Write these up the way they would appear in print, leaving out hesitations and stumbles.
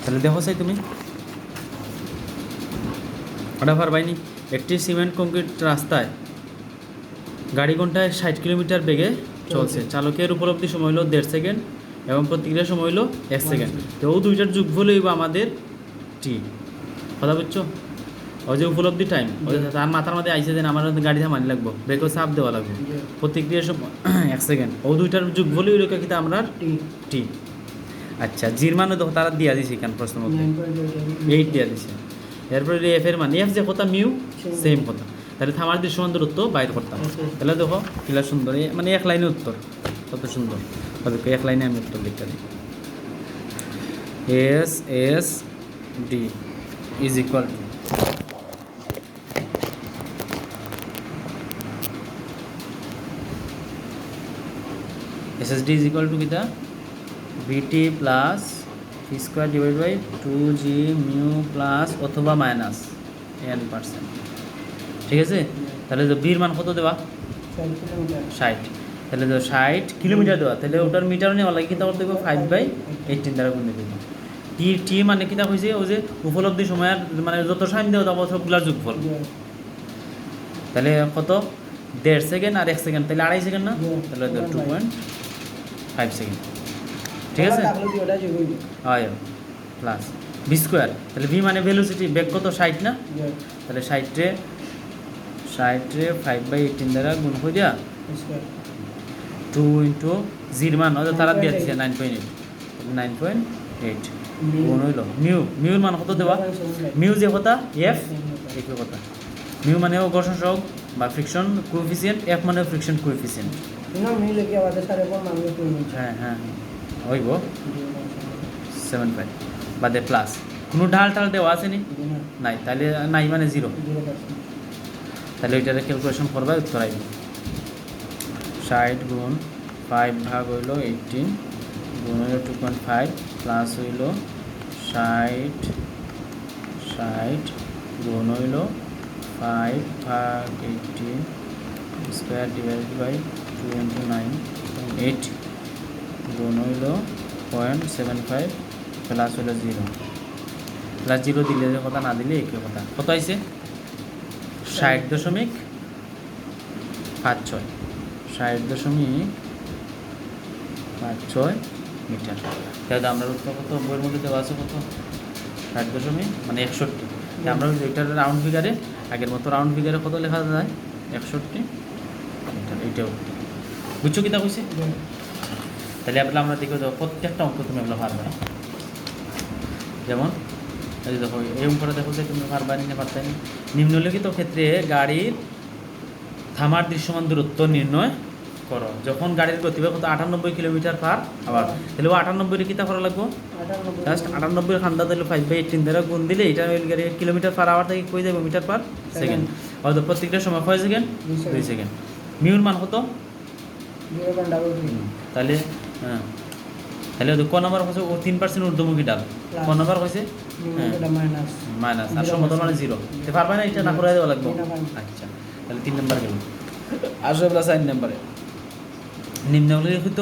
তাহলে দেখো চাই তুমি ওটা পারবাইনি একটি সিমেন্ট কংক্রিট রাস্তায় গাড়ি ঘন্টায় 60 কিলোমিটার বেগে চলছে, চালকের উপলব্ধি সময় হলো 1.5 সেকেন্ড এবং প্রতিক্রিয়ার সময় হলো 1 সেকেন্ড। তো ও দুইটার যোগফল হইব আমাদের টি। কথা বুঝছো? ওই যে উপলব্ধি টাইম তার মাথার মধ্যে আইসে যে আমার গাড়ি থামানি লাগবো, ব্রেকও চাপ দেওয়া লাগবে, প্রতিক্রিয়ার সময় 1 সেকেন্ড। ও দুইটার যোগফল হইল কিন্তু আমরা টি। আচ্ছা, জির মানে দেখো তারা দিয়া দিছে এখানে প্রশ্ন মধ্যে 8 দিয়া দিছে। এরপরে এফ এর মান, এফ যে কথা মিউ সেম কথা, তাহলে থামার দৃশ্যমান দূরত্ব বাইর করতাম। তাহলে দেখো কিলা সুন্দর, মানে এক লাইনে উত্তর, কত সুন্দর। তবে এক লাইনে আমি উত্তর লিখতে দিই, S S D is equal to S S D is equal to কিটা BT plus P square divide by 2g mu plus অথবা মাইনাস n%। ঠিক আছে? তাহলে বির মান কত দেওয়া 60, তাহলে 60 কিলোমিটার দেওয়া, তাহলে ওটার মিটার নেওয়া লাগে কিতা করতে দেবো 5/18 দ্বারা গুণ দেবো। টি টি মানে কিতা হয়েছে ওই যে উপলব্ধি সময়ের মানে যত টাইম দেওয়া যাবো সবগুলার যোগফল। তাহলে কত 1.5 সেকেন্ড আর 1 সেকেন্ড, তাহলে 2.5 সেকেন্ড না, তাহলে 2.5 সেকেন্ড। ঠিক আছে? হয় প্লাস ভি স্কোয়ার, তাহলে ভি মানে ভেলোসিটি, বেগ কত 60 না, তাহলে 60 রে 5/18 দ্বারা গুণ করে দিয়া 2 ইন্টু জির মান তারা দিয়ে দিচ্ছে 9.8 গুণ হইল মিউ, মিউর মান কত দেওয়া, মিউ যে কথা এফ একই কথা, মিউ মানে ঘর্ষণ সহগ বা ফ্রিকশন কোএফিসিয়েন্ট, এফ মানে ফ্রিকশন কোএফিসিয়েন্ট। হ্যাঁ হ্যাঁ হইব 7.5 বাদে প্লাস কোনো ঢাল টাল দেওয়া আছে নি নাই, তাহলে নাই মানে 0, তাহলে ওইটারে ক্যালকুলেশন করবা উত্তর আইব 60 গুণ 5 ভাগ হইল 18 গুণ হইল 2.5 প্লাস হইল 60 গুণ হইল 5 ভাগ 18 স্কোয়ার ডিভাইড বাই 2 ইন্টু 9.8 গুণ হইল 0.75 প্লাস হইল 0, প্লাস 0 দিলে যে কথা না দিলে একই কথা। কত আইছে 60.56, 60.56 মিটার। তাহলে আমরা উত্তর কত বইয়ের মধ্যে দেওয়া আছে কত 60 মানে 61। আমরা এটার রাউন্ড ফিগারে আগের মতো রাউন্ড ফিগারে কত লেখা যায় 61 মিটার, এইটাও বুঝছো কিতা কইছে। তাহলে আপনার আমরা দেখো প্রত্যেকটা অঙ্ক তুমি এগুলো পারবে না, যেমন এই দেখো এই অঙ্কটা দেখো যে তুমি পারবা না পারতে নিম্নলিখিত ক্ষেত্রে গাড়ির থামার দৃশ্যমান দূরত্ব নির্ণয় করো। যখন গাড়ির গতিবেগ কত 98 কিলোমিটার পার আওয়ার, তাহলে 98 কিতা করা লাগবো জাস্ট 98 খান্দা দিলে 5/18 দ্বারা গুণ দিলে এটা গাড়ি কিলোমিটার পার আওয়ার থেকে কই যাবে মিটার পার সেকেন্ড, অর্থাৎ প্রত্যেকটা সময় কয় সেকেন্ড 2 সেকেন্ড। মিউর মান কত 0.33, তাহলে হ্যাঁ তাহলে ক নাম্বার হচ্ছে ও 3% ঊর্ধ্বমুখী ডাল, ক নাম্বার হয়েছে মাইনাস আর সমতল মানে 0, তে পারবে না এটা না করে দেওয়া লাগবে। আচ্ছা তাহলে 3 নাম্বার গেল। আসবে প্লাস 4 নাম্বারে নিম্নলিখিত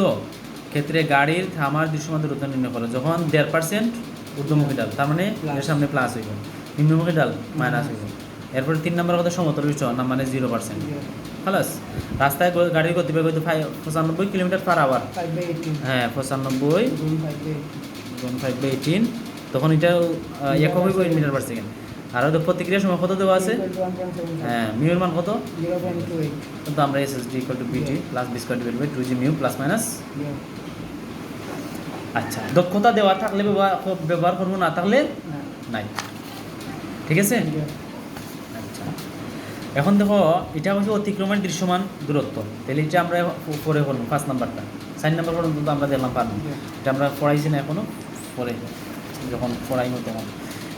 ক্ষেত্রে গাড়ির থামার দৃশ্যমান দূরত্ব নির্ণয় করো। যখন 1.5% ঊর্ধ্বমুখী ডাল, তার মানে এর সামনে প্লাস হইব, নিম্নমুখী ডাল মাইনাস হইব। এরপরে 3 নাম্বার কথা সমতল বিচলন না মানে 0%। খালাস, রাস্তায় গাড়ির গতিবেগ হয়তো 95 কিলোমিটার পার আওয়ার, হ্যাঁ 95 গুণ 5/18, তখন এটা একক হইব মিটার পার সেকেন্ড। আর ওদের প্রতিক্রিয়ার সময় কত দেওয়া আছে, হ্যাঁ মিউর মান কত 0.28, কিন্তু আমরা S S D equal to BT plus B square divide by 2g mu plus minus. আচ্ছা, দক্ষতা দেওয়া থাকলে ব্যবহার করবো, না থাকলে নাই। ঠিক আছে? আচ্ছা, এখন দেখো এটা হচ্ছে অতিক্রমের দৃশ্যমান দূরত্ব, তাহলে এটা আমরা পরে করবো 5 নাম্বারটা, 4 নাম্বার পর্যন্ত আমরা দেখলাম পারবো, এটা আমরা পড়াইছি না এখনো, পরে যখন পড়াইবো তখন।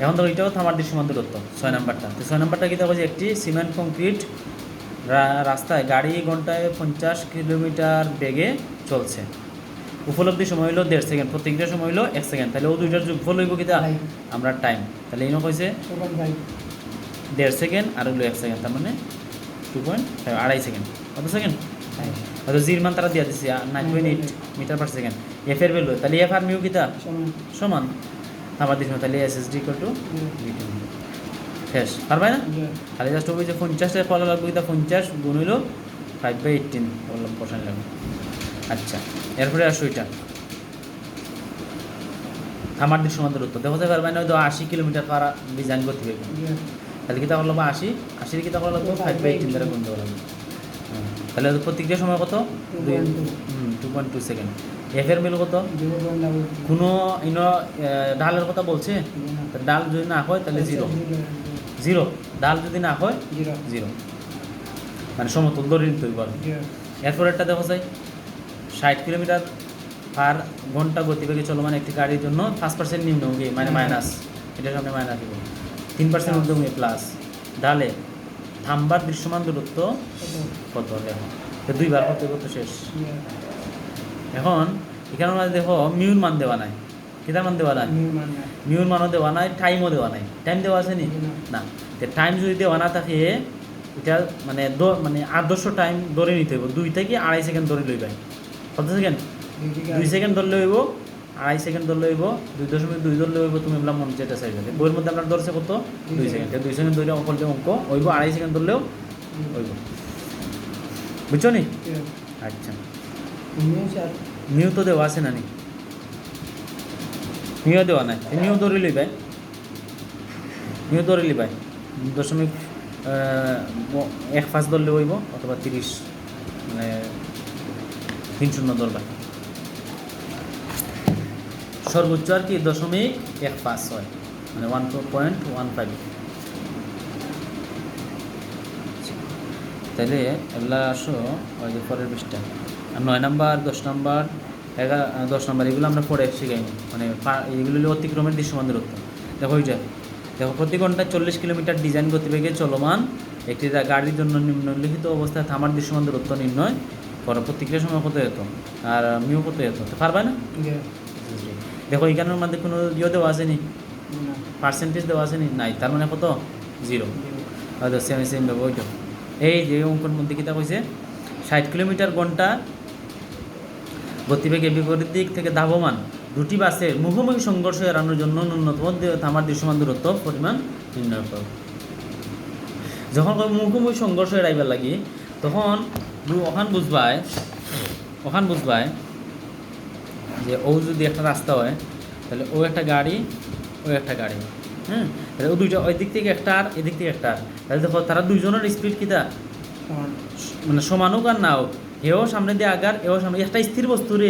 এখন ধরো এটাও থামার দৃশ্যমান দূরত্ব 6 নাম্বারটা। তো 6 নাম্বারটা কী হচ্ছে একটি সিমেন্ট কংক্রিট রাস্তায় গাড়ি ঘন্টায় 50 কিলোমিটার বেগে চলছে, উপলব্ধি সময় হলো 1.5 সেকেন্ড, প্রতিক্রিয়ার সময় হলো 1 সেকেন্ড, তাহলে ও দুইটার যোগফল হইব কিতা আমরা টাইম, তাহলে এই হয়েছে 1.5 সেকেন্ড আর হলো 1 সেকেন্ড, তার মানে 2.5 2.5 সেকেন্ড। কত সেকেন্ড হয়তো জির মান তারা দিয়ে দিচ্ছে 9.8 মিটার পার সেকেন্ড। এফ এর ভ্যালু, তাহলে এফ আর মিউ কিতা সমান, থামার দিস তাহলে এসএসডি ইকুয়াল টু শেষ পারবে না খালি জাস্ট ওই যে 50 কলা লাগবে এটা 50 গুণ হইল 5/18 বললাম কোশ্চেন লাগবে। আচ্ছা এরপরে আসো এটা থামার দিক সমান দূরত্ব দেখো যে পারবে না ওই 80 কিলোমিটার পার ডিজাইন করতে হবে তাহলে কি তা করলাম 80 কি তা করলাম 5/18 দ্বারা গুণ দেওয়া লাগবে। তাহলে প্রতিক্রিয়া সময় কত 2.2 সেকেন্ড। এফ এর মিল কত কোনো ডালের কথা বলছে ডাল যদি না হয় তাহলে জিরো ডাল যদি না হয় জিরো মানে সমতুল ধরে নিতে হইব। এরপর একটা দেখো যাই 60 কিলোমিটার পার ঘন্টা গতিবেগে চলমান একটি গাড়ির জন্য 5% নিম্নমুখী মানে মাইনাস এটার সামনে মাইনাস দিব 3% ঊর্ধ্বমুখী প্লাস ডালে থামবার দৃশ্যমান দূরত্ব কত দেখো দুইবার করতে শেষ। এখন এখানে আমরা দেখো মিউর মান দেওয়া নাই কিতার মান দেওয়া নাই মিউর মানও দেওয়া নাই টাইমও দেওয়া নাই টাইম দেওয়া আছে নি না টাইম যদি দেওয়া না থাকে এটা মানে মানে আদর্শ টাইম ধরে নিতে হইব 2 থেকে 2.5 সেকেন্ড ধরে লইবে কত সেকেন্ড 2 সেকেন্ড ধরলে হইব 2.5 সেকেন্ড ধরলে হইব 2.2 ধরলে হইব তুমি বললাম মন যেটা চাইবে বইয়ের মধ্যে আমরা ধরছে কত 2 সেকেন্ড 2 সেকেন্ড ধরে অঙ্ক অঙ্ক হইব 2.5 সেকেন্ড ধরলেও হইব বুঝছো নি। আচ্ছা নিউ তো দেওয়া আছে না নি নিউ দেওয়া নাই নিউ ধরে লিবাই 0.15 ধরলে হইব অথবা 30 মানে 3.0 ধরবা সর্বোচ্চ আর কি 0.15 হয় মানে 1.15। তাহলে এগুলা আসো ওই যে পরের পৃষ্ঠা 9 নাম্বার 10 নাম্বার 10 নাম্বার এগুলো আমরা পরে শিখাই মানে এগুলো অতিক্রমের দৃশ্যমান দূরত্ব। দেখো ওই দেখো প্রতি ঘন্টায় 40 কিলোমিটার ডিজাইন গতিবেগে চলমান একটি গাড়ির জন্য নিম্নলিখিত অবস্থায় থামার দৃশ্যমান দূরত্ব নির্ণয় করো প্রতিক্রিয়া সময় কত হতো আর মিউ কত হতো পারবে না। দেখো এখানের মধ্যে কোনো দেওয়া আসেনি পার্সেন্টেজ দেওয়া আসেনি নাই তার মানে কত 0 হয়তো সেম দেবো ওইটা এই যে অঙ্কর মধ্যে কিতা কইছে 60 কিলোমিটার ঘন্টা গতিবেগে বিপরীত দিক থেকে ধাবমান দুটি বাসের মুখোমুখি সংঘর্ষ এড়ানোর জন্য ন্যূনতম থামার দৃশ্যমান দূরত্ব পরিমাণ নির্ণয় করো। যখন মুখোমুখি সংঘর্ষ এড়াইবার লাগি তখন ওখান বুঝবায় যে ও যদি একটা রাস্তা হয় তাহলে ও একটা গাড়ি হ্যাঁ তাহলে ও দুইটা ওই দিক থেকে একটা আর এদিক থেকে একটা আর তাহলে দেখো তারা দুইজনের স্পিড কিতা মানে সমানুক আর নাও এও সামনে দিয়ে আগার এও সামনে একটা স্থির বস্তুরে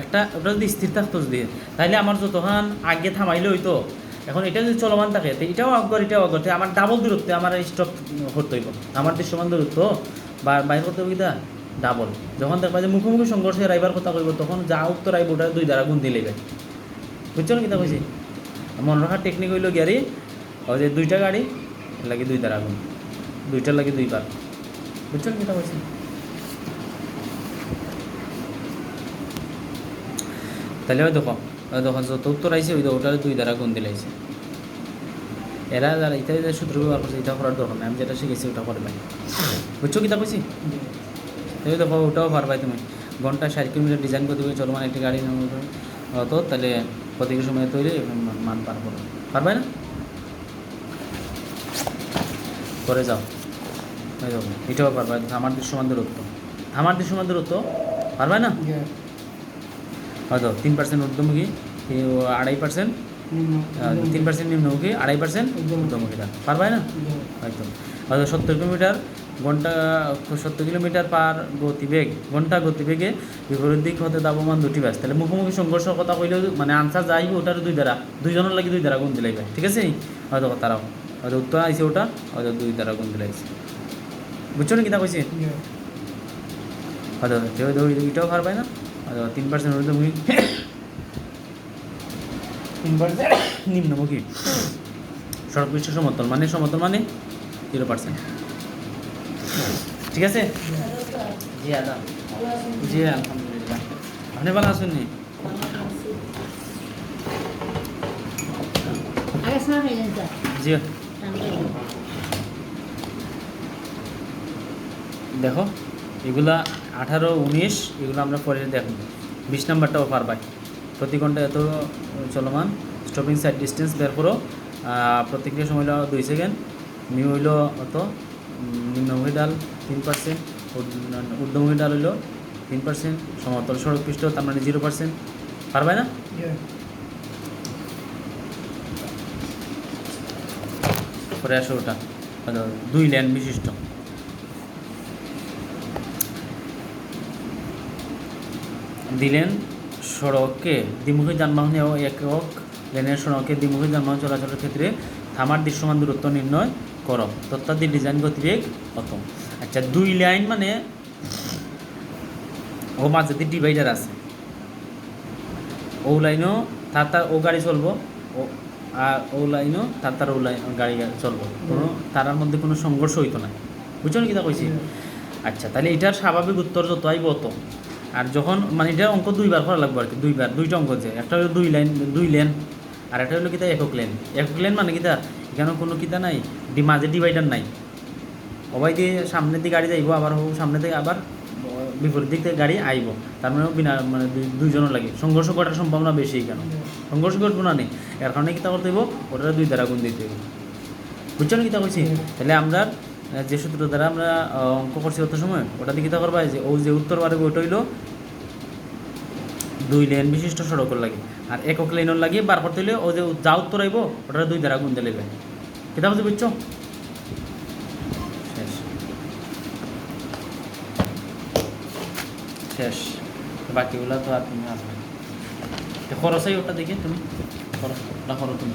একটা ওটা যদি স্থির থাকতো যদি তাহলে আমার যতক্ষণ আগে থামাইলে হইতো এখন এটা যদি চলমান থাকে তো এটাও অগ্র আমার ডাবল দূরত্বে আমার স্টপ করতে হইব আমার দৃশ্যমান দূরত্ব বা বাইর করতে হইব কিতা ডাবল। যখন দেখবা যে মুখোমুখি সংঘর্ষে রাইবার কথা কইব তখন যা উত্তর আইব ওটা 2 দ্বারা গুণ দিলে বুঝছো না কিতা কইছি। মনে রাখার টেকনিক হইল গাড়ি ওই যে 2টা গাড়ি লাগে 2 দ্বারা গুণ 2টার লাগে 2 বার বুঝছো না কিতা কইছি। তাহলে ওই দেখো যত উত্তর আইছে ওই ওটার 2 দ্বারা গুণ দিলাইছে এরা যারা এটা যে সূত্র ব্যবহার করছে এটা করার দরকার নেই আমি যেটা শিখেছি ওটা করবে বুঝছো কিতা কইছি। তাহলে দেখো ওটাও পারবাই তুমি ঘন্টা 60 কিলোমিটার ডিজাইন করতে হবে চলমান একটি গাড়ি তো তাহলে প্রতিক্রিয়া সময় তৈরি মান পার করো পারবে না করে যাও এই দেখো এটাও পারবে আমার দৃশ্যমান দূরত্ব পারবে না হয়তো 3% ঊর্ধ্বমুখী 2.5% 3% নিম্নমুখী 2.5% ঊর্ধ্বমুখীটা পারবে না হয়তো 70 কিলোমিটার ঘন্টা 70 কিলোমিটার পার ঘন্টা গতিবেগে বিপরীত দিক হতে ধাবমান দুটি বাস তাহলে মুখোমুখি সংঘর্ষের কথা কইলেও মানে আনসার যাইবে ওটার 2 দ্বারা দুইজনের লাগে 2 দ্বারা গুণ দিলাইবে ঠিক আছে হয়তো তারাও হয়তো উত্তর আইছে ওটা হয়তো 2 দ্বারা গুণ দিলাইছে বুঝছো না কিতা কইছি হয়তো এটাও পারবে না 3% ঊর্ধ্বমুখী 3% নিম্নমুখী সর্বপৃষ্ঠ সমতল মানে 0%। ঠিক আছে জি আদাব জি আলহামদুলিল্লাহ আপনি ভালো আছেন নি জি দেখো এগুলা 18, 19 এগুলো আমরা পরে দেখব 20 নাম্বারটাও পারবাই প্রতি ঘন্টা এত চলমান স্টপিং সাইড ডিস্টেন্স বের করো, প্রতিক্রিয়া সময় হলো 2 সেকেন্ড, মিউ হইল কত, নিম্নমুখী ডাল 3%, ঊর্ধ্বমুখী ডাল হইল 3%, সমতল সড়ক পৃষ্ঠ তার মানে 0%। পারবে না? পরে আসো ওটা 2 লেন বিশিষ্ট। দিলেন সড়কে দ্বিমুখী যানবাহন ও একক লেনের সড়কে দ্বিমুখী যানবাহন চলাচলের ক্ষেত্রে থামার দৃশ্যমান দূরত্ব নির্ণয় করো, তথ্যাদি ডিজাইন গতিবেগ কত। আচ্ছা 2 লাইন মানে ও মাঝে ডিভাইডার আছে, ও লাইনও তার ও গাড়ি চলবো, ও আর ও লাইনও তার ও লাইন গাড়ি চলবো, কোনো তারার মধ্যে কোনো সংঘর্ষ হইতো না। বুঝছো না কিতা কইছি? আচ্ছা তাহলে এটার স্বাভাবিক উত্তর যত আইব অত। আর যখন মানে এটা অঙ্ক 2বার করা লাগবে আর কি, 2বার 2টা অঙ্ক আছে, একটা হলো 2 লেন আর একটা হলো কিতা একক লেন। একক লেন মানে কিতা, এখানে কোনো কিতা নাই, মাঝে ডিভাইডার নাই, সবাই দিয়ে সামনের দিকে গাড়ি যাইব, আবার সামনে থেকে আবার বিপরীত দিক থেকে গাড়ি আইব, তার মানে বিনা মানে দুইজনের লাগে সংঘর্ষ করার সম্ভাবনা বেশি। কেন সংঘর্ষ করবো না নেই, এর কারণে কিতা করতে হইব, ওটা 2 দ্বারা গুণ দিতে হইব। বুঝছো না কিতা কইছি? তাহলে আমরা যে সূত্র দ্বারা আমরা অঙ্ক করছি অত সময়, ওটা দিয়ে কিতা করবা, যে ও যে উত্তর পারবে ওটা হইল 2 লেন বিশিষ্ট সড়কের লাগে, আর একক লেনের লাগে বার করতে হইলে ও যে যা উত্তর আইব ওটা 2 দ্বারা গুণ দিলে কিতা বুঝতে বুঝছো? শেষ শেষ, বাকিগুলো তো আর তুমি আসবে। খরচাই ওটা দেখে তুমি খরচ তুমি